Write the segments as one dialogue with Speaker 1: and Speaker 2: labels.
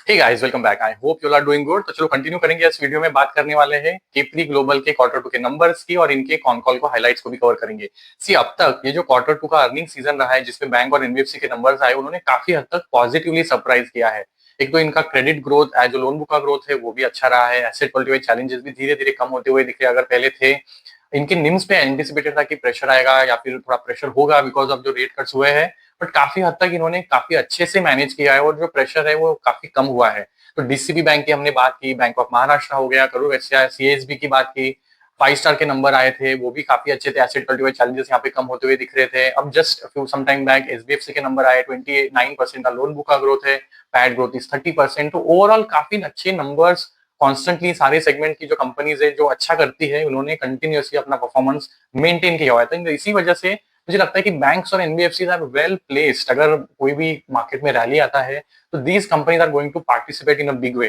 Speaker 1: Hey guys, welcome back. I hope you are doing good. तो चलो continue करेंगे। इस वीडियो में बात करने वाले हैं केपरी ग्लोबल के क्वार्टर टू के नंबर्स की और इनके कॉन कॉल को हाइलाइट्स को भी कवर करेंगे। सी अब तक ये जो क्वार्टर टू का अर्निंग सीजन रहा है जिसमें बैंक और एनबीएफसी के नंबर्स आए, उन्होंने काफी हद तक पॉजिटिवली सरप्राइज किया है। एक तो इनका क्रेडिट ग्रोथ, जो लोन बुक का ग्रोथ है वो भी अच्छा रहा है। एसेट क्वालिटी वाइज चैलेंजेस भी धीरे धीरे कम होते हुए दिख रहे हैं। अगर पहले थे इनके निम्स पे एंटिसिपेटेड था कि प्रेशर आएगा या फिर थोड़ा प्रेशर होगा बिकॉज ऑफ जो रेट कट्स हुए हैं, बट काफी हद तक इन्होंने काफी अच्छे से मैनेज किया है और जो प्रेशर है वो काफी कम हुआ है। तो डीसीबी बैंक की हमने बात की, बैंक ऑफ महाराष्ट्र हो गया, करूर वैश्य, सीएसबी की बात की। 5 स्टार के नंबर आए थे, वो भी काफी अच्छे थे। एसेट क्वालिटी चैलेंजेस यहाँ पे कम होते हुए दिख रहे थे। अब just few some time back SBFC के नंबर आए, 29% का लोन बुक का ग्रोथ है, पैड ग्रोथ इज 30%। तो ओवरऑल काफी अच्छे नंबर्स कॉन्स्टेंटली सारे सेगमेंट की जो कंपनीज है जो अच्छा करती है, उन्होंने कंटिन्यूअसली अपना परफॉर्मेंस मेंटेन किया हुआ है। तो इसी वजह से मुझे लगता है कि बैंक्स और एनबीएफसी आर वेल प्लेस्ड। अगर कोई भी मार्केट में रैली आता है तो these companies are going to participate in a big way.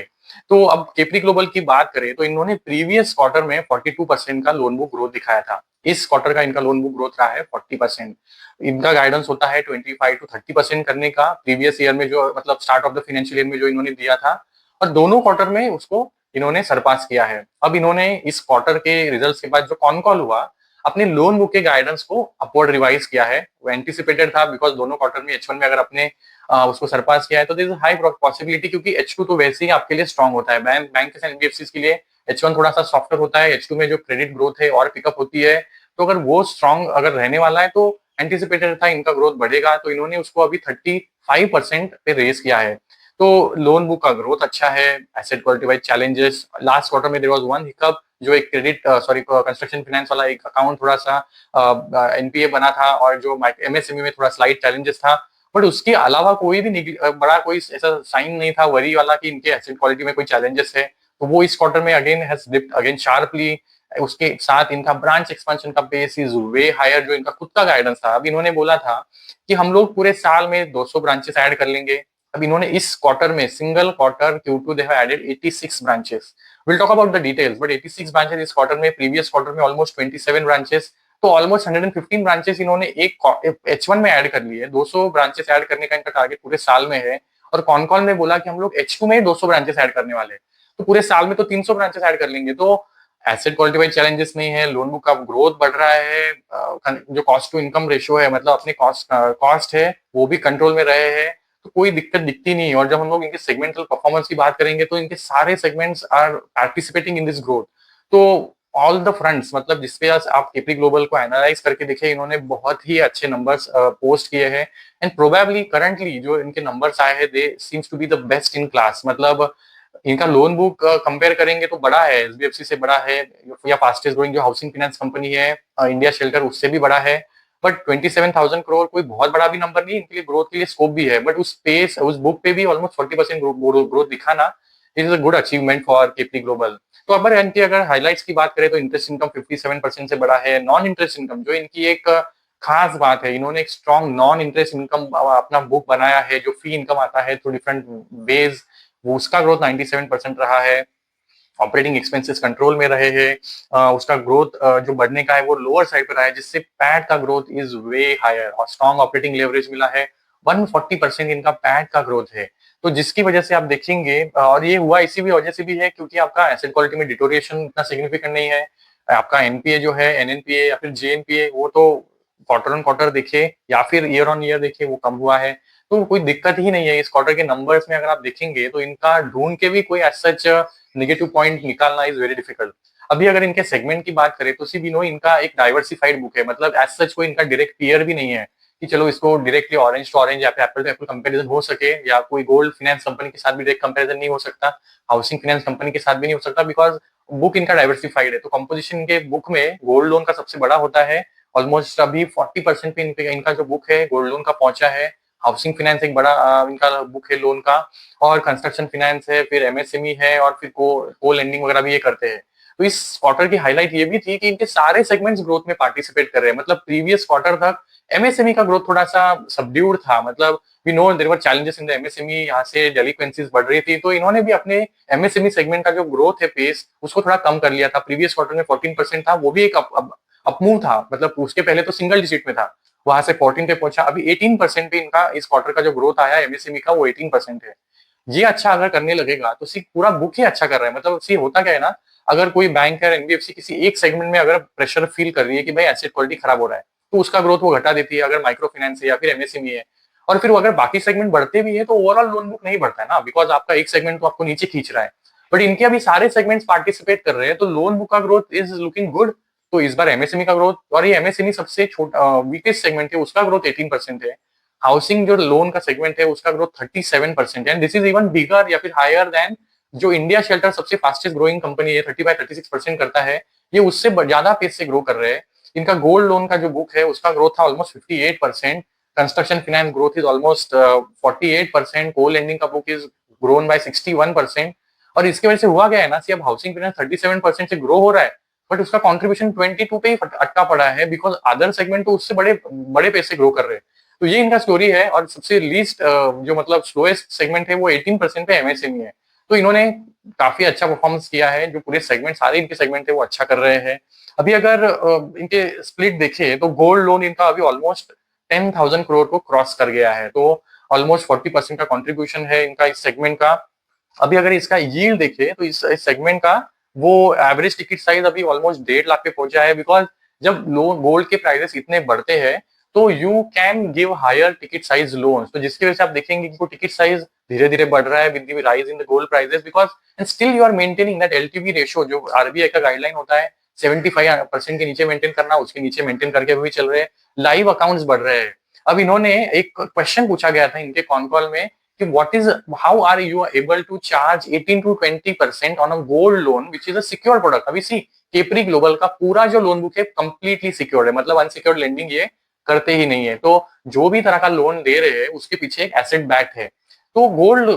Speaker 1: तो अब केपरी ग्लोबल की बात करें तो इन्होंने प्रीवियस क्वार्टर में 42% का लोन बुक ग्रोथ दिखाया था। इस क्वार्टर का इनका लोन बुक ग्रोथ रहा है 40%। इनका गाइडेंस होता है 25 to 30% करने का, प्रीवियस ईयर में जो मतलब start of the financial year में जो इन्होंने दिया था, और दोनों क्वार्टर में उसको इन्होंने सरपास किया है। अब इन्होंने इस क्वार्टर के रिजल्ट्स के बाद जो कॉन कॉल हुआ, अपने लोन बुक के गाइडेंस को अपवर्ड रिवाइज किया है। वो एंटिसिपेटेड था बिकॉज दोनों क्वार्टर में H1 में अगर आपने उसको सरपास किया है तो देयर इज हाई पॉसिबिलिटी, क्योंकि H2 तो वैसे ही आपके लिए स्ट्रांग होता है। बैंक के एनबीएफसी के लिए H1 थोड़ा सा सॉफ्टर होता है, H2 में जो क्रेडिट ग्रोथ है और पिकअप होती है। तो अगर वो स्ट्रांग अगर रहने वाला है तो एंटिसिपेटेड था इनका ग्रोथ बढ़ेगा, तो इन्होंने उसको अभी 35% पे रेस किया है। तो लोन बुक का ग्रोथ अच्छा है। Asset quality wise challenges, last quarter में देयर वाज वन हिकअप, जो एक क्रेडिट सॉरी कंस्ट्रक्शन फाइनेंस वाला एक अकाउंट थोड़ा सा एनपीए बना था और जो एमएसएमई में थोड़ा स्लाइट चैलेंजेस था। बट उसके अलावा कोई भी बड़ा कोई ऐसा साइन नहीं था वरी वाला कि इनके एसेट क्वालिटी में कोई चैलेंजेस है। तो वो इस क्वार्टर में again has dipped again sharply. उसके साथ इनका ब्रांच एक्सपेंशन का पेस इज वे हायर, जो इनका खुद का गाइडेंस था। अब इन्होंने बोला था कि हम लोग पूरे साल में 200 ब्रांचेस ऐड कर लेंगे। अब इन्होंने इस क्वार्टर में single quarter Q2 they have added 86 branches. Will talk about the details, but 86 branches इस क्वार्टर में, प्रीवियस क्वार्टर में ऑलमोस्ट 27 ब्रांचेस। तो ऑलमोस्ट 115 ब्रांचेस इन्होंने एक H1 में ऐड कर लिए। 200 ब्रांचेस ऐड करने का इनका टारगेट पूरे साल में है। और कॉन ने बोला कि हम लोग H2 में 200 ब्रांचेस ऐड करने वाले हैं, तो पूरे साल में तो 300 ब्रांचेस ऐड कर लेंगे। तो एसेट क्वालिटी वाइज चैलेंजेस नहीं है, लोन बुक का ग्रोथ बढ़ रहा है, जो कॉस्ट टू इनकम रेशियो है, मतलब अपने कॉस्ट है वो भी कंट्रोल में रहे हैं। तो कोई दिक्कत दिखती नहीं। और जब हम लोग इनके सेगमेंटल परफॉर्मेंस की बात करेंगे तो इनके सारे segments are participating in this growth. तो ऑल द फ्रंट्स, मतलब जिसपे आप केपरी ग्लोबल को एनालाइज करके देखें, इन्होंने बहुत ही अच्छे नंबर्स पोस्ट किए हैं। एंड प्रोबेबली करंटली जो इनके नंबर्स आए हैं they seems to be the best in class. मतलब इनका लोन बुक कंपेयर करेंगे तो बड़ा है, एसबीएफसी से बड़ा है, या फास्टेस्ट ग्रोइंग जो हाउसिंग फाइनेंस कंपनी है इंडिया शेल्टर, उससे भी बड़ा है। बट 27,000 करोड़ कोई बहुत बड़ा भी नंबर नहीं, इनके लिए ग्रोथ के लिए स्कोप भी है। बट उस पेस उस बुक पे भी ऑलमोस्ट 40% ग्रोथ दिखाना is a good achievement for KP global. तो अगर इनकी अगर हाइलाइट्स की बात करें तो इंटरेस्ट इनकम 57% से बड़ा है। नॉन इंटरेस्ट इनकम जो इनकी एक खास बात है, इन्होंने एक स्ट्रॉन्ग नॉन इंटरेस्ट इनकम अपना बुक बनाया है, जो फी इनकम आता है थ्रू डिफरेंट वेज, वो उसका ग्रोथ 97% रहा है। ऑपरेटिंग एक्सपेंसेस कंट्रोल में रहे हैं। उसका ग्रोथ जो बढ़ने का है वो लोअर साइड पर रहा है, जिससे पैट का ग्रोथ इज वे हायर और स्ट्रॉन्ग ऑपरेटिंग लेवरेज मिला है। 140% इनका पैट का ग्रोथ है। तो जिसकी वजह से आप देखेंगे, और ये हुआ इसी भी वजह से भी है क्योंकि आपका एसेट क्वालिटी में डिटोरिएशन इतना सिग्निफिकेंट नहीं है। आपका एनपीए जो है, एनएनपीए या फिर जेएनपीए, वो तो क्वार्टर ऑन क्वार्टर देखे या फिर ईयर ऑन ईयर देखे वो कम हुआ है। तो कोई दिक्कत ही नहीं है इस क्वार्टर के नंबर्स में। अगर आप देखेंगे तो इनका ढूंढ के भी कोई सच नेगेटिव पॉइंट निकालना इज वेरी डिफिकल्ट। अभी अगर इनके सेगमेंट की बात करें तो सिर्फ इनका एक डाइवर्सिफाइड बुक है, मतलब एज सच कोई इनका डायरेक्ट पीयर भी नहीं है कि चलो इसको डायरेक्टली ऑरेंज टू ऑरेंज या फिर एप्पल टू एप्पल कंपैरिजन हो सके, या कोई गोल्ड फाइनेंस कंपनी के साथ भी डायरेक्ट कंपैरिजन नहीं हो सकता, हाउसिंग फाइनेंस कंपनी के साथ भी नहीं हो सकता, बिकॉज बुक इनका डाइवर्सिफाइड है। तो कंपोजिशन के बुक में गोल्ड लोन का सबसे बड़ा होता है, ऑलमोस्ट अभी 40% पे इनका जो बुक है गोल्ड लोन का पहुंचा है। हाउसिंग फाइनेंस एक बड़ा इनका बुक है लोन का, और कंस्ट्रक्शन फाइनेंस है, फिर एमएसएमई है, और फिर को लेंडिंग वगैरह भी ये करते हैं। तो इस क्वार्टर की हाईलाइट ये भी थी कि इनके सारे सेगमेंट्स ग्रोथ में पार्टिसिपेट कर रहे हैं। मतलब प्रीवियस क्वार्टर तक एमएसएमई का ग्रोथ थोड़ा सा सबड्यूड था, मतलब we know there were challenges in the MSME, यहाँ से डेलिक्वेंसीज बढ़ रही थी, तो इन्होंने भी अपने एमएसएमई सेगमेंट का जो ग्रोथ है पेस उसको थोड़ा कम कर लिया था। प्रीवियस क्वार्टर में 14% था, वो भी एक अपमूव था, मतलब उसके पहले तो सिंगल डिजिट में था, वहां से 14 पे पहुंचा। अभी 18% पे इनका इस क्वार्टर का जो ग्रोथ आया एमएसएमई का वो 18% है। ये अच्छा अगर करने लगेगा तो सी पूरा बुक ही अच्छा कर रहा है। मतलब सी होता क्या है ना, अगर कोई बैंक या एनबीएफसी किसी एक सेगमेंट में अगर प्रेशर फील कर रही है कि भाई एसेट क्वालिटी खराब हो रहा है, तो उसका ग्रोथ वो घटा देती है, अगर माइक्रो फाइनेंस है या फिर एमएसएमई है। और फिर वो अगर बाकी सेगमेंट बढ़ते भी है तो ओवरऑल लोन बुक नहीं बढ़ता है ना, बिकॉज आपका एक सेगमेंट तो आपको नीचे खींच रहा है। बट इनके अभी सारे सेगमेंट्स पार्टिसिपेट कर रहे हैं, तो लोन बुक का ग्रोथ इज लुकिंग गुड। तो इस बार एमएसएमई का ग्रोथ, और ये एमएसएमई सबसे छोटा वीकेस्ट सेगमेंट है, उसका ग्रोथ 18% है। हाउसिंग जो लोन का सेगमेंट है उसका ग्रोथ 37% है, and this is even bigger या फिर हायर देन जो इंडिया शेल्टर सबसे फास्टेस्ट ग्रोइंग कंपनी है, 35-36% करता है, ये उससे ज्यादा पेस से ग्रो कर रहे हैं। इनका गोल्ड लोन का जो बुक है उसका ग्रोथ था almost 58%। Construction finance growth is almost 48%। Gold lending का बुक इज ग्रोन बाय 61%। और इसकी वजह से हुआ क्या है ना, अब हाउसिंग फाइनेंस 37% से ग्रो हो रहा है, बट उसका कॉन्ट्रीब्यूशन 22 पे ही अटका पड़ा है, बिकॉज अदर सेगमेंट तो उससे बड़े बड़े पैसे ग्रो कर रहे हैं। तो ये इनका स्टोरी है। और सबसे लीस्ट जो मतलब स्लोएस्ट सेगमेंट है वो 18% पे एमएसएमई है। तो इन्होंने काफी अच्छा परफॉर्मेंस किया है, जो पूरे सेगमेंट सारे इनके सेगमेंट है वो अच्छा कर रहे हैं। अभी अगर इनके स्प्लिट देखे तो गोल्ड लोन इनका अभी ऑलमोस्ट 10,000 करोड़ को क्रॉस कर गया है, तो ऑलमोस्ट 40% का कॉन्ट्रीब्यूशन है इनका इस सेगमेंट का। अभी अगर इसका यील्ड देखे तो इस सेगमेंट का वो एवरेज टिकट साइज अभी ऑलमोस्ट 1.5 लाख पे पहुंचा है, बिकॉज जब लोन गोल्ड के प्राइसेस इतने बढ़ते हैं तो you can give higher ticket size loan, तो जिसकी वजह से आप देखेंगे कि टिकट साइज धीरे धीरे बढ़ रहा है with the rise in the gold prices, because and still you are maintaining that LTV ratio जो आरबीआई का गाइडलाइन होता है 75% के नीचे मेंटेन करना, उसके नीचे मेंटेन करके भी चल रहे हैं। लाइव अकाउंट्स बढ़ रहे हैं। अब इन्होंने एक क्वेश्चन पूछा गया था इनके कॉन कॉल में कि what is how are you able to charge 18 to 20% on a gold loan which is a secure product. अभी सी केपरी ग्लोबल का पूरा जो लोन बुक है कंप्लीटली सिक्योर्ड है, मतलब अनसिक्योर्ड लेंडिंग ये करते ही नहीं है। तो जो भी तरह का लोन दे रहे हैं उसके पीछे एक एसेट बैक है। तो गोल्ड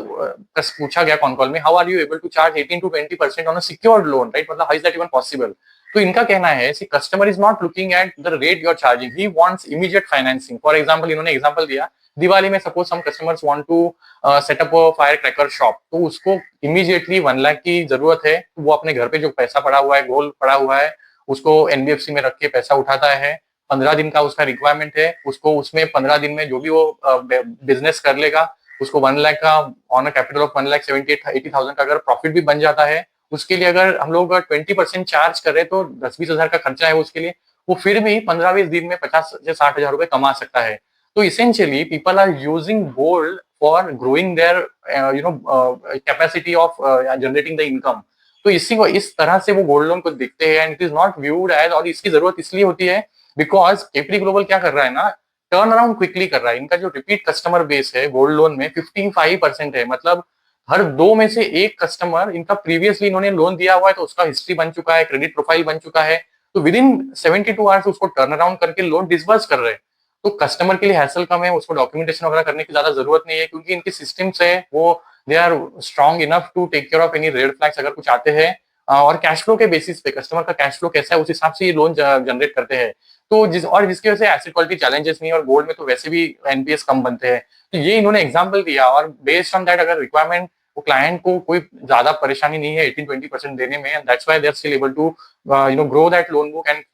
Speaker 1: पूछा गया कॉन कॉल में, how are you able to charge 18 to 20% on a secured loan, right, मतलब how is that even possible. तो इनका कहना है see customer is not looking at the rate you are charging, he wants immediate financing. For example इन्होंने example दिया, दिवाली में suppose some customers want to set up a fire cracker shop, तो उसको immediately 1 lakh की जरूरत है, तो वो अपने घर पे जो पैसा पड़ा हुआ है, गोल्ड पड़ा हुआ है, उसको एनबीएफसी में रख के पैसा उठाता है। 15 दिन का उसका रिक्वायरमेंट है, उसको उसमें 15 दिन में जो भी वो बिजनेस कर लेगा, उसको 1 लाख का ऑन अ कैपिटल ऑफ 1,78,000 का अगर प्रॉफिट भी बन जाता है, उसके लिए अगर हम लोग 20% चार्ज कर रहे हैं तो 10-20 हजार का खर्चा है उसके लिए, वो फिर भी 15-20 दिन में 50 से 60 हजार रुपए कमा सकता है। तो essentially people are using gold for growing their capacity of generating the income. तो इसी को इस तरह से वो गोल्ड लोन को देखते हैं, and it is not viewed as, और इसकी जरूरत इसलिए होती है बिकॉज केपरी ग्लोबल क्या कर रहा है ना, टर्न अराउंड क्विकली कर रहा है। इनका जो रिपीट कस्टमर बेस है गोल्ड लोन में 55% है, मतलब हर दो में से एक कस्टमर इनका प्रीवियसली इन्होंने लोन दिया हुआ है, तो उसका हिस्ट्री बन चुका है, क्रेडिट प्रोफाइल बन चुका है, तो विद इन 72 आवर्स उसको टर्न अराउंड करके लोन डिसबर्स कर रहे हैं। तो कस्टमर के लिए हैसल कम है, उसको डॉक्यूमेंटेशन वगैरह करने की ज्यादा जरूरत नहीं है, क्योंकि इनके सिस्टम्स है वो they are strong enough to take care of any red flags अगर कुछ आते हैं। और कैश फ्लो के बेसिस पे कस्टमर का कैश फ्लो कैसा है उस हिसाब से ये लोन जनरेट करते हैं। तो जिसकी वजह से एसेट क्वालिटी चैलेंजेस नहीं है, और गोल्ड में तो वैसे भी एनपीएस कम बनते हैं। तो ये इन्होंने एग्जाम्पल दिया, और बेस्ड ऑन दैट अगर रिक्वायरमेंट वो क्लाइंट को कोई ज्यादा परेशानी नहीं है 18-20% देने में, and that's why they are still able to grow that loan book and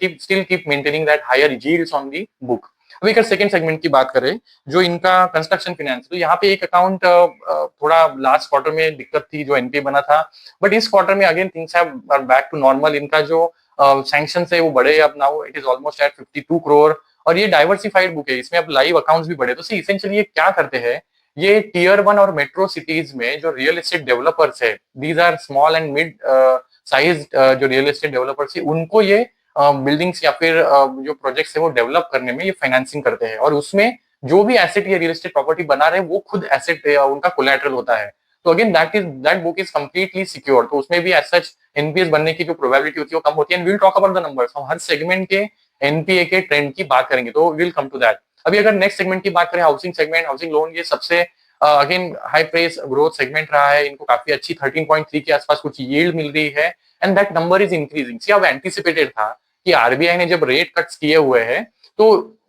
Speaker 1: keep maintaining that higher yields on the book. अभी अगर सेकंड सेगमेंट की बात करें जो इनका कंस्ट्रक्शन फाइनेंस, तो यहाँ पे एक अकाउंट थोड़ा लास्ट क्वार्टर में दिक्कत थी जो एनपीए बना था, बट इस क्वार्टर में again things have back to normal. इनका जो सैंक्शन है वो बढ़े, अब now it is almost at 52 crore, और ये डाइवर्सिफाइड बुक है, इसमें अब लाइव अकाउंट्स भी बढ़े। तो इसेंशियली ये क्या करते हैं, ये टीयर 1 और मेट्रो सिटीज में जो रियल एस्टेट डेवलपर्स है, these are small and mid size जो रियल एस्टेट डेवलपर्स है, उनको ये बिल्डिंग्स या फिर जो प्रोजेक्ट्स है वो डेवलप करने में ये फाइनेंसिंग करते हैं, और उसमें जो भी एसेट या रियल एस्टेट प्रॉपर्टी बना रहे हैं वो खुद एसेट उनका कोलैटरल होता है। तो again that book is completely secure, तो उसमें भी एज सच एनपीएस बनने की जो प्रोबेबिलिटी होती है वो कम होती है। And will talk about the numbers, हम हर सेगमेंट के एनपीए के ट्रेंड की बात करेंगे, तो विल कम टू दैट। अभी अगर नेक्स्ट सेगमेंट की बात करें, हाउसिंग सेगमेंट, हाउसिंग लोन, ये सबसे again high press growth segment रहा है, इनको काफी अच्छी 13.3 के आसपास कुछ यील्ड मिल रही है, and that number is increasing. See अब एंटिसिपेटेड था कि आरबीआई ने जब रेट कट्स किए हुए हैं तो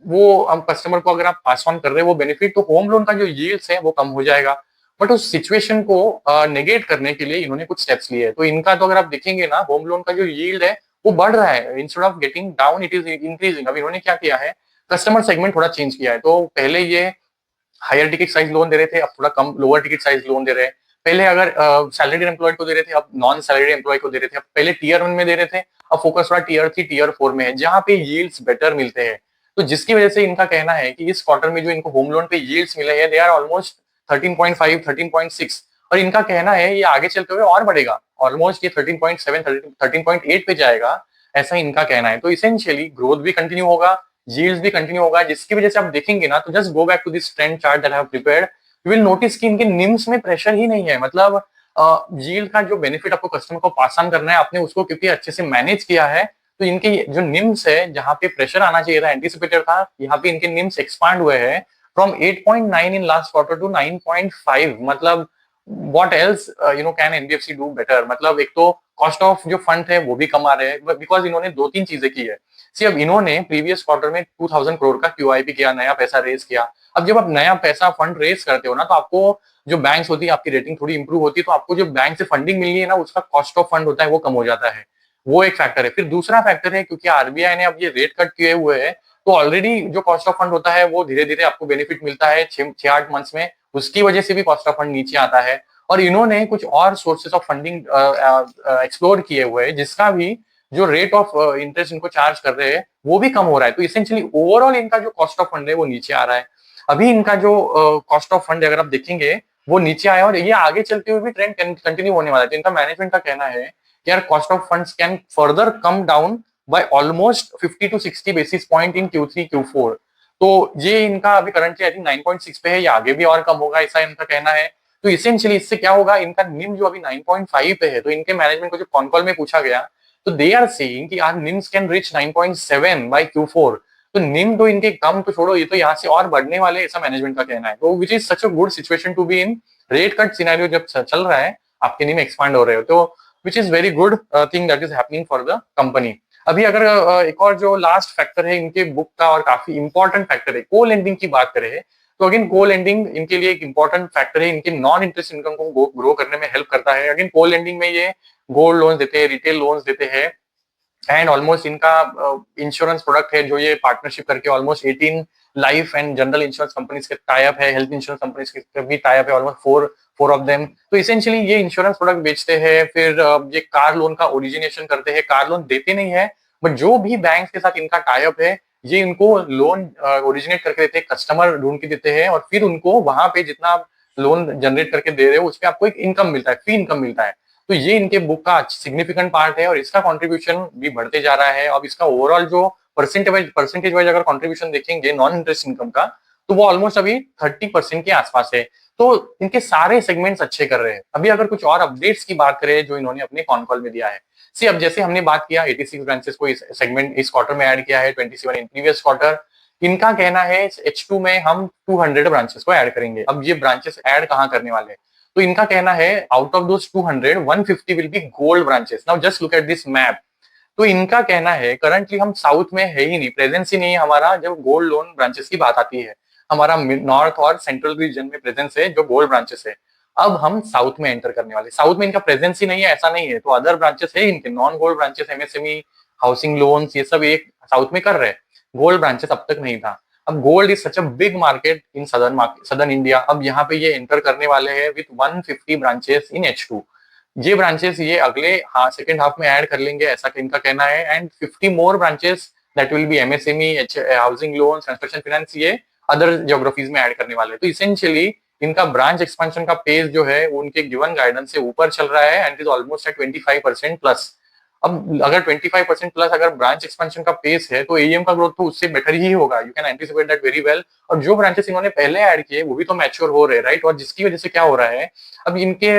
Speaker 1: वो हम कस्टमर को अगर आप पास ऑन कर रहे हैं वो बेनिफिट, तो होम लोन का जो यील्ड्स है वो कम हो जाएगा। बट उस सिचुएशन को नेगेट करने के लिए इन्होंने कुछ स्टेप्स लिए, तो इनका तो अगर आप देखेंगे ना, होम लोन का जो यील्ड है वो बढ़ रहा है, instead of getting down it is increasing. अब इन्होंने क्या किया है, कस्टमर सेगमेंट थोड़ा चेंज किया है, तो पहले ये हायर टिकट साइज लोन दे रहे थे, अब थोड़ा कम लोअर टिकट साइज लोन दे रहे हैं। पहले अगर सैलरीड एम्प्लॉय को दे रहे थे, अब नॉन सैलरीड एम्प्लॉय को दे रहे थे, अब पहले टीयर 1 में दे रहे थे, अब फोकस थोड़ा टीयर 3 टीयर 4 में है, जहां पे यील्ड्स बेटर मिलते हैं। तो जिसकी वजह से इनका कहना है कि इस क्वार्टर में जो इनको होम लोन पे यील्ड्स मिले हैं, दे आर ऑलमोस्ट 13.5 13.6, और इनका कहना है ये आगे चलते हुए और बढ़ेगा, ऑलमोस्ट ये 13.7 13.8 पे जाएगा, ऐसा इनका कहना है। तो इसेंशियली ग्रोथ भी कंटिन्यू होगा, यील्ड्स भी कंटिन्यू होगा, जिसकी वजह से आप देखेंगे ना, तो just go back to this trend chart that I have prepared, you will notice कि इनके निम्स में प्रेशर ही नहीं है। मतलब यील्ड का जो बेनिफिट आपको कस्टमर को पास ऑन करना है, आपने उसको क्योंकि अच्छे से मैनेज किया है, तो इनके जो निम्स है, जहां पे प्रेशर आना चाहिए था, एंटिसिपेटेड था, यहाँ पे इनके निम्स एक्सपांड हुए हैं from 8.9 in last quarter to 9.5। मतलब what else can NBFC do better. मतलब एक तो कॉस्ट ऑफ जो फंड है वो भी कम आ रहे हैं, बिकॉज इन्होंने दो तीन चीजें की है। सी अब इन्होंने प्रीवियस क्वार्टर में 2000 करोड़ का क्यूआईपी किया, नया पैसा रेज किया। अब जब आप नया पैसा फंड रेज करते हो ना, तो आपको जो बैंक्स होती है, आपकी रेटिंग थोड़ी इंप्रूव होती है, तो आपको जो बैंक से फंडिंग मिलनी है ना, उसका कॉस्ट ऑफ फंड होता है वो कम हो जाता है। वो एक फैक्टर है। फिर दूसरा फैक्टर है, क्योंकि आरबीआई ने अब ये रेट कट किए हुए हैं, तो ऑलरेडी जो कॉस्ट ऑफ फंड होता है वो धीरे धीरे आपको बेनिफिट मिलता है 6-8 मंथ्स में, उसकी वजह से भी कॉस्ट ऑफ फंड नीचे आता है। और इन्होंने कुछ और सोर्सेस ऑफ फंडिंग एक्सप्लोर किए हुए हैं, जिसका भी जो रेट ऑफ इंटरेस्ट इनको चार्ज कर रहे हैं वो भी कम हो रहा है। तो इसेंशियली ओवरऑल इनका जो कॉस्ट ऑफ फंड है वो नीचे आ रहा है। अभी इनका जो कॉस्ट ऑफ फंड अगर आप देखेंगे वो नीचे आया, और ये आगे चलते हुए भी ट्रेंड कंटिन्यू होने वाला है। तो इनका मैनेजमेंट का कहना है कि यार cost of funds can further come down by almost 50 to 60 basis point in Q3 Q4। तो ये इनका अभी करंटली आई थिंक 9.6 पे है, ये आगे भी और कम होगा, ऐसा इनका कहना है। तो इसेंशियली इससे क्या होगा, इनका निम जो अभी 9.5 पे है, तो इनके मैनेजमेंट को जो कॉन कॉल में पूछा गया, तो दे आर सेइंग कि our NIMs can reach 9.7 by Q4। तो निम तो इनके कम तो छोड़ो, ये तो यहाँ से और बढ़ने वाले, ऐसा मैनेजमेंट का कहना है। तो which is such a good situation to be in. Rate cut scenario जब चल रहा है, आपके निम एक्सपांड हो रहे हो, तो which is very good thing that is happening for the company. अभी अगर एक और जो लास्ट फैक्टर है इनके बुक का, और काफी इंपॉर्टेंट फैक्टर है, को लेंडिंग की बात करें, तो अगेन को लेंडिंग इनके लिए एक इंपॉर्टेंट फैक्टर है। इनके नॉन इंटरेस्ट इनकम को ग्रो करने में हेल्प करता है। अगेन को लेंडिंग में ये गोल्ड लोन देते हैं, रिटेल लोन्स देते हैं, एंड ऑलमोस्ट इनका इंश्योरेंस प्रोडक्ट है, जो ये पार्टनरशिप करके almost 18 life and general insurance companies के टाइप है, हेल्थ इंश्योरेंस कंपनीज के भी टाइप है, ऑलमोस्ट फोर ऑफ देम। तो इसेंशियली ये इंश्योरेंस प्रोडक्ट बेचते हैं, फिर ये कार लोन का ओरिजिनेशन करते हैं। कार लोन देते नहीं है, बट जो भी बैंक के साथ इनका टाइप है, ये इनको लोन ओरिजिनेट करके देते हैं, कस्टमर ढूंढ के देते हैं, और फिर उनको वहां पे जितना लोन जनरेट करके दे रहे हो, उस पर आपको एक इनकम मिलता है, फी इनकम मिलता है। तो ये इनके बुक का सिग्निफिकेंट पार्ट है, और इसका कंट्रीब्यूशन भी बढ़ते जा रहा है। अब इसका ओवरऑल जो परसेंटेज वाइज अगर कंट्रीब्यूशन देखेंगे नॉन इंटरेस्ट इनकम का, तो वो ऑलमोस्ट अभी 30% के आसपास है। तो इनके सारे सेगमेंट्स अच्छे कर रहे हैं। अभी अगर कुछ और अपडेट्स की बात करें जो इन्होंने अपने कॉन कॉल में दिया है, सी अब जैसे हमने बात किया 86 ब्रांचेस को इस सेगमेंट इस क्वार्टर में ऐड किया है, 27 इन प्रीवियस क्वार्टर। इनका कहना है H2 में हम 200 ब्रांचेस को ऐड करेंगे। अब ये ब्रांचेस ऐड कहाँ करने वाले हैं, तो इनका कहना है out of those 200, 150 will be gold branches. Now just look at this map. तो इनका कहना है करंटली हम साउथ में है ही नहीं, प्रेजेंस ही नहीं है हमारा जब गोल्ड लोन ब्रांचेस की बात आती है। हमारा नॉर्थ और सेंट्रल रीजन में प्रेजेंस है जो गोल्ड ब्रांचेस है। अब हम साउथ में एंटर करने वाले, साउथ में इनका प्रेजेंस ही नहीं है, ऐसा नहीं है, तो अदर ब्रांचेस है इनके, non gold branches, MSME, housing loans, ये सब एक साउथ में कर रहे हैं। गोल्ड ब्रांचेस अब तक नहीं था। अब gold is such a big market in southern India. अब यहाँ पे ये एंटर करने वाले हैं विथ 150 ब्रांचेस इन H2। ये ब्रांचेस ये अगले सेकेंड हाफ में ऐड कर लेंगे, ऐसा इनका कहना है। And 50 more branches that will be MSME, housing loan, construction finance, ये अदर ज्योग्राफीज में ऐड करने वाले हैं। तो इसेंशियली इनका ब्रांच एक्सपेंशन का पेस जो है उनके गिवन गाइडेंस से ऊपर चल रहा है, and is almost at 25% plus. अब अगर 25% प्लस अगर ब्रांच एक्सपेंशन का पेस है, तो एईएम का ग्रोथ तो उससे बेटर ही होगा। You can anticipate that very well. और जो ब्रांचेस इन्होंने पहले ऐड किए वो भी तो मैच्योर हो रहे हैं, राइट। और जिसकी वजह से क्या हो रहा है, अब इनके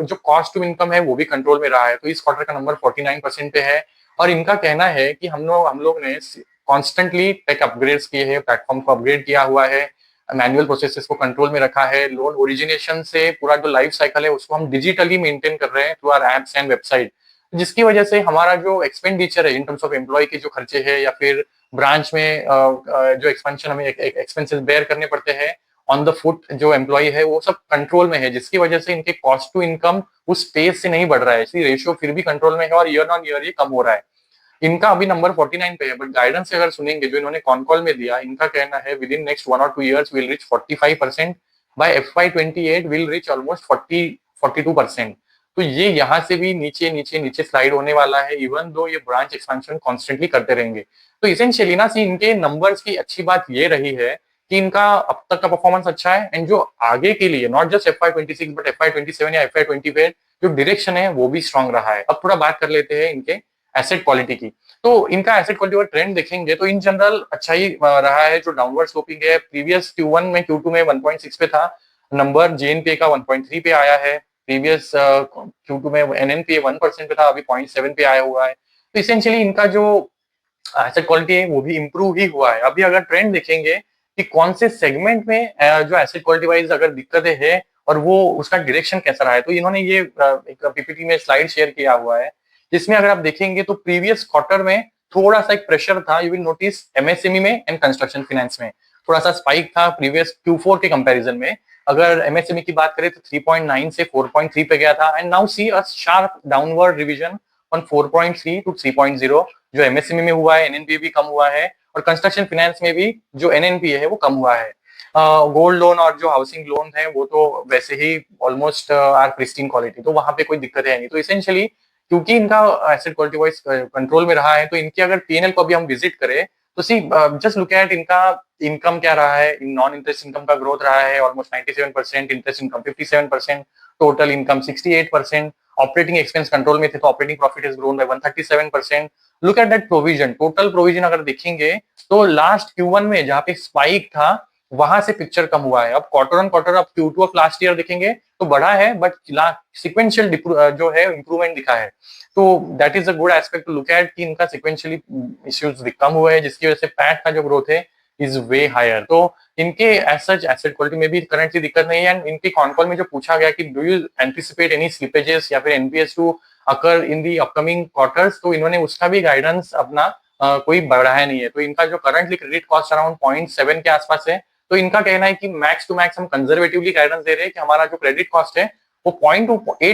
Speaker 1: जो कॉस्ट टू इनकम है वो भी कंट्रोल में रहा है। तो इस क्वार्टर का नंबर 49% पे है। और इनका कहना है कि हम लोग ने कॉन्स्टेंटली टेक अपग्रेड्स किए हैं, प्लेटफॉर्म को अपग्रेड किया हुआ है, मैनुअल प्रोसेसेस को कंट्रोल में रखा है, लोन ओरिजिनेशन से पूरा जो लाइफ साइकिल है उसको हम डिजिटली मेंटेन कर रहे हैं through our apps and website. जिसकी वजह से हमारा जो एक्सपेंडिचर है इन टर्म्स ऑफ एम्प्लॉय के जो खर्चे हैं, या फिर ब्रांच में जो एक्सपेंशन हमें एक्सपेंसेस बेयर करने पड़ते हैं ऑन द फुट, जो एम्प्लॉय है वो सब कंट्रोल में है, जिसकी वजह से इनके कॉस्ट टू इनकम उस पेस से नहीं बढ़ रहा है, इसलिए रेशियो फिर भी कंट्रोल में है, और ईयर ऑन ईयर ये कम हो रहा है। इनका अभी नंबर 49 पे है, बट गाइडेंस से अगर सुनेंगे जो इन्होंने कॉन कॉल में दिया, इनका कहना है within next 1 or 2 years will reach 45%, by FY 28 will reach almost 42%। तो ये यहाँ से भी नीचे नीचे नीचे स्लाइड होने वाला है, इवन दो ये ब्रांच एक्सपेंशन कॉन्स्टेंटली करते रहेंगे। तो इसेंशियली ना सी इनके नंबर्स की अच्छी बात ये रही है कि इनका अब तक का परफॉर्मेंस अच्छा है, एंड जो आगे के लिए not just FY26 but FY27 या FY20 पे जो डायरेक्शन है वो भी स्ट्रांग रहा है। अब थोड़ा बात कर लेते हैं इनके एसेट क्वालिटी की। तो इनका एसेट क्वालिटी का ट्रेंड देखेंगे तो इन जनरल अच्छा ही रहा है, जो डाउनवर्ड स्लोपिंग है। प्रीवियस Q1 में Q2 में 1.6 पे था नंबर, जेएनपीए का 1.3 पे आया है। प्रीवियस Q2 में एनएनपीए 1% पे था, अभी 0.7 पे आया हुआ है। तो इसेंशियली इनका जो एसेट क्वालिटी है वो भी इंप्रूव ही हुआ है। अभी अगर ट्रेंड देखेंगे कि कौन से सेगमेंट में जो एसेट क्वालिटी वाइज अगर दिक्कतें है और वो उसका डायरेक्शन कैसा रहा है, तो इन्होंने ये एक पीपीटी में स्लाइड शेयर किया हुआ है, जिसमें अगर आप देखेंगे तो प्रीवियस क्वार्टर में थोड़ा सा एक प्रेशर था, यू विल नोटिस एमएसएमई में एंड कंस्ट्रक्शन फाइनेंस में थोड़ा सा स्पाइक था प्रीवियस Q4 के कंपैरिजन में। अगर एमएसएमई की बात करें तो 3.9 से 4.3 पे गया था, and now see a sharp downward revision on 4.3 to 3.0। जो एमएसएमई में हुआ है, एनएनपीए भी कम हुआ है, और कंस्ट्रक्शन फाइनेंस में भी जो एनएनपीए है वो कम हुआ है। गोल्ड लोन और जो हाउसिंग लोन है वो तो वैसे ही ऑलमोस्ट आर प्रिस्टीन क्वालिटी, तो वहां पे कोई दिक्कत है नहीं। तो इसेंशियली क्योंकि इनका एसेट क्वालिटी वाइज कंट्रोल में रहा है, तो इनकी अगर पीएनएल को अभी हम विजिट करें तो सी जस्ट लुक एट इनका इनकम क्या रहा है। नॉन इंटरेस्ट इनकम का ग्रोथ रहा है almost 97%, interest income 57%, total income 68%। Operating expense control में थे तो operating profit is grown bye 137%। Look at that provision, total provision अगर देखेंगे तो लास्ट Q1 में जहां पे स्पाइक था वहां से पिक्चर कम हुआ है। अब क्वार्टर ऑन क्वार्टर अब Q2 ऑफ लास्ट ईयर देखेंगे तो बढ़ा है, बट सिक्वेंशियल जो है इंप्रूवमेंट दिखा है। तो that is a good aspect to look at कि इनका सिक्वेंशियली इश्यूज कम हुए हैं, जिसकी वजह से पैट का जो ग्रोथ है इज वे हायर। तो इनके एज सच एसेट क्वालिटी में भी करंटली दिक्कत नहीं है। एंड इनकी कॉन कॉल में जो पूछा गया कि do you anticipate any slippages या फिर NPAs to occur in the upcoming quarters, तो इन्होंने उसका भी गाइडेंस अपना कोई बढ़ाया नहीं है। तो इनका जो करंटली क्रेडिट कॉस्ट अराउंड 0.7 के आसपास है, तो इनका कहना है कि मैक्स टू मैक्स हम कंजर्वेटिवली गाइडेंस दे रहे हैं कि हमारा जो क्रेडिट कॉस्ट है वो 0.8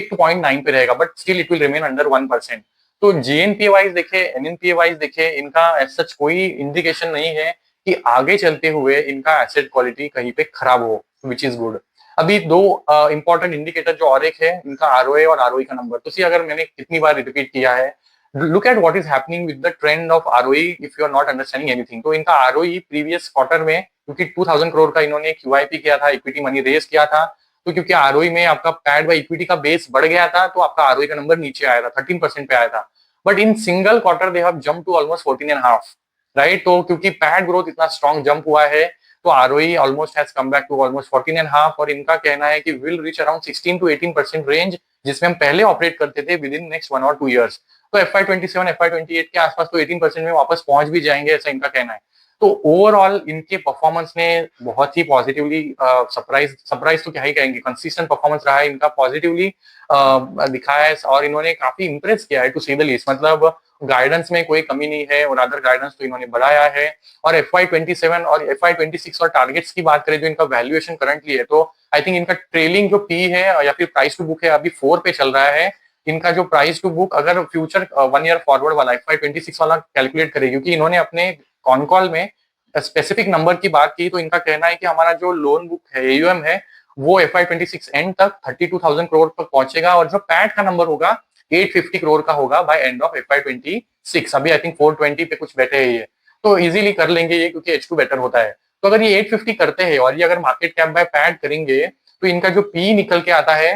Speaker 1: टू 0.9 पे रहेगा, but still it will remain under 1%। तो जीएनपीए वाइज देखे, एनएनपीए वाइज देखे, इनका एज सच कोई इंडिकेशन नहीं है कि आगे चलते हुए इनका एसेट क्वालिटी कहीं पे खराब हो, विच इज गुड। अभी दो इंपॉर्टेंट इंडिकेटर जो और एक है इनका आरओए और आरओई का नंबर। तो सी अगर मैंने कितनी बार रिपीट किया है, look at what is happening with the trend of ROE if you are not understanding anything. तो इनका आरओई प्रीवियस क्वार्टर में क्योंकि 2000 करोड़ का इन्होंने क्यूआईपी किया था, इक्विटी मनी रेज किया था, तो क्योंकि आरओई में आपका पैड बाय इक्विटी का बेस बढ़ गया था तो आपका आरओई का नंबर नीचे आया था, 13% पे आया था। But in single quarter they have jump to almost 14.5, right. तो क्योंकि पैड ग्रोथ इतना स्ट्रॉन्ग जंप हुआ है तो ROE almost has come back to almost 14.5, और इनका कहना है कि will reach around 16 to 18% range, जिसमें हम पहले ऑपरेट करते थे विद इन नेक्स्ट 1 और 2 ईयर्स। तो FY27 FY28 के आसपास तो 18% में वापस पहुंच भी जाएंगे, ऐसा इनका कहना है। तो ओवरऑल इनके परफॉर्मेंस ने बहुत ही पॉजिटिवली सरप्राइज तो क्या ही कहेंगे, कंसिस्टेंट परफॉर्मेंस रहा है इनका, पॉजिटिवली दिखाया है, और इन्होंने काफी इंप्रेस किया है टू सी द लीस्ट। मतलब गाइडेंस में कोई कमी नहीं है और अदर गाइडेंस तो इन्होंने बढ़ाया है। और FY27 और FY26 और टारगेट्स की बात करें जो इनका वैल्यूएशन करंटली है, तो आई थिंक इनका ट्रेलिंग जो पी है या फिर प्राइस टू बुक है अभी 4 पे चल रहा है। इनका जो प्राइस टू बुक अगर फ्यूचर 1 ईयर फॉरवर्ड वाला FY26 वाला कैलकुलेट करे, क्योंकि इन्होंने अपने कॉन कॉल में स्पेसिफिक नंबर की बात की, तो इनका कहना है कि हमारा जो लोन बुक है, एयूएम है, वो FY26 एंड तक 32,000 करोड़ तक पहुंचेगा, और जो पैट का नंबर होगा 850 करोड़ का होगा बाय एंड ऑफ FY26। अभी आई थिंक 420 पे कुछ बैठे हैं ये, तो इजीली कर लेंगे ये क्योंकि H2 बेटर होता है। तो अगर ये 850 करते हैं और ये अगर मार्केट कैप बाय पैट करेंगे तो इनका जो पी निकल के आता है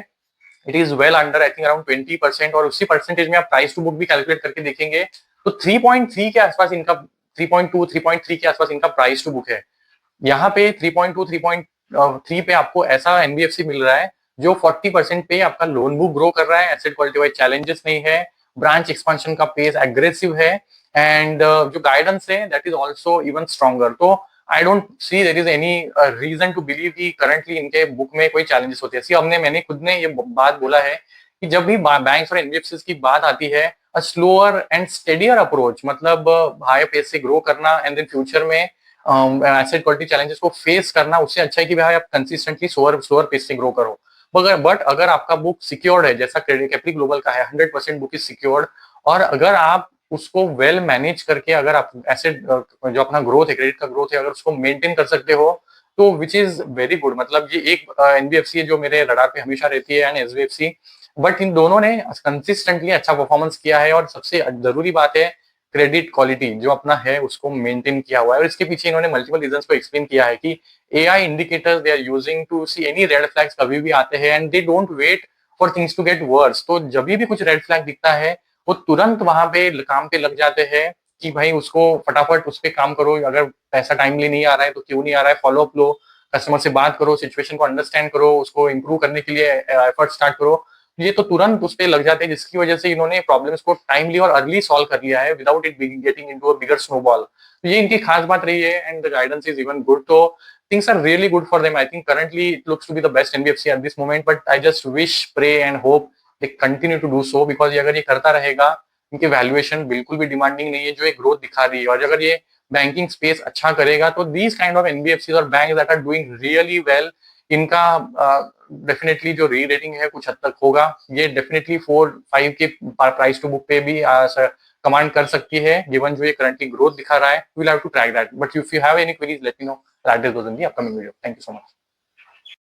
Speaker 1: it is well under I think around 20%, और उसी परसेंटेज में आप प्राइस टू बुक भी कैलकुलेट करके देखेंगे तो 3.3 के आसपास इनका 3.2 3.3 के आसपास इनका प्राइस टू बुक है। यहाँ पे 3.2 3.3 पे आपको ऐसा एनबीएफसी मिल रहा है जो 40% पे आपका लोन बुक ग्रो कर रहा है, एसेट क्वालिटी वाइज चैलेंजेस नहीं है, ब्रांच एक्सपेंशन का पेस एग्रेसिव है, एंड जो गाइडेंस है that is also even stronger. तो I don't see there is any reason to believe कि करंटली इनके बुक में कोई चैलेंजेस होते हैं। मैंने खुद ने ये बात बोला है कि जब भी बैंक्स और एनबीएफसी की बात आती है, अ स्लोअर एंड स्टेडियर अप्रोच, मतलब हाई पेस से ग्रो करना एंड देन फ्यूचर में एसेट क्वालिटी चैलेंजेस को फेस करना, उससे अच्छा है कि भाई आप कंसिस्टेंटली स्लोअर पेस से ग्रो करो। बट अगर आपका बुक सिक्योर्ड है, जैसा क्रेडिट कैपिटल ग्लोबल का है, 100% बुक इज सिक्योर्ड, और अगर आप उसको वेल मैनेज करके अगर आप एसेट जो अपना ग्रोथ है, क्रेडिट का ग्रोथ है, अगर उसको मेंटेन कर सकते हो, तो विच इज वेरी गुड। मतलब ये एक एनबीएफसी है जो मेरे रडार पे हमेशा रहती है, एंड एसबीएफसी, बट इन दोनों ने कंसिस्टेंटली अच्छा परफॉर्मेंस किया है। और सबसे जरूरी बात है, क्रेडिट क्वालिटी जो अपना है उसको मेंटेन किया हुआ है। और इसके पीछे इन्होंने मल्टीपल रीजंस को एक्सप्लेन किया है कि AI indicators they are using to see any red flags कभी भी आते हैं, and they don't wait for things to get worse. तो जब भी कुछ रेड फ्लैग दिखता है वो तुरंत वहां पे काम पे लग जाते हैं कि भाई उसको फटाफट उस पर काम करो। अगर पैसा टाइमली नहीं आ रहा है तो क्यों नहीं आ रहा है, फॉलो अप लो, कस्टमर से बात करो, सिचुएशन को अंडरस्टैंड करो, उसको इंप्रूव करने के लिए एफर्ट स्टार्ट करो। ये तो तुरंत उस पर लग जाते हैं, जिसकी वजह से इन्होंने प्रॉब्लम्स को टाइमली और अर्ली सॉल्व कर लिया है without it getting into a bigger snowball. तो ये इनकी खास बात रही है, and the guidance is even good. तो things are really good for them. I think currently it looks to be the best NBFC at this moment, but I just wish, pray and hope they continue to do so, because अगर ये करता रहेगा, इनकी valuation बिल्कुल भी demanding नहीं है जो एक ग्रोथ दिखा रही है। और अगर ये बैंकिंग स्पेस अच्छा करेगा तो दीज काइंड ऑफ एनबीएफसी और bank that are doing really well, इनका डेफिनेटली जो री रेटिंग है कुछ हद तक होगा। ये डेफिनेटली 4-5 के प्राइस टू बुक पे भी कमांड कर सकती है, गिवन जो ये करंटली ग्रोथ दिखा रहा है। We will have to track that, but if you have any queries let me know. That is was in the upcoming video. Thank you so much.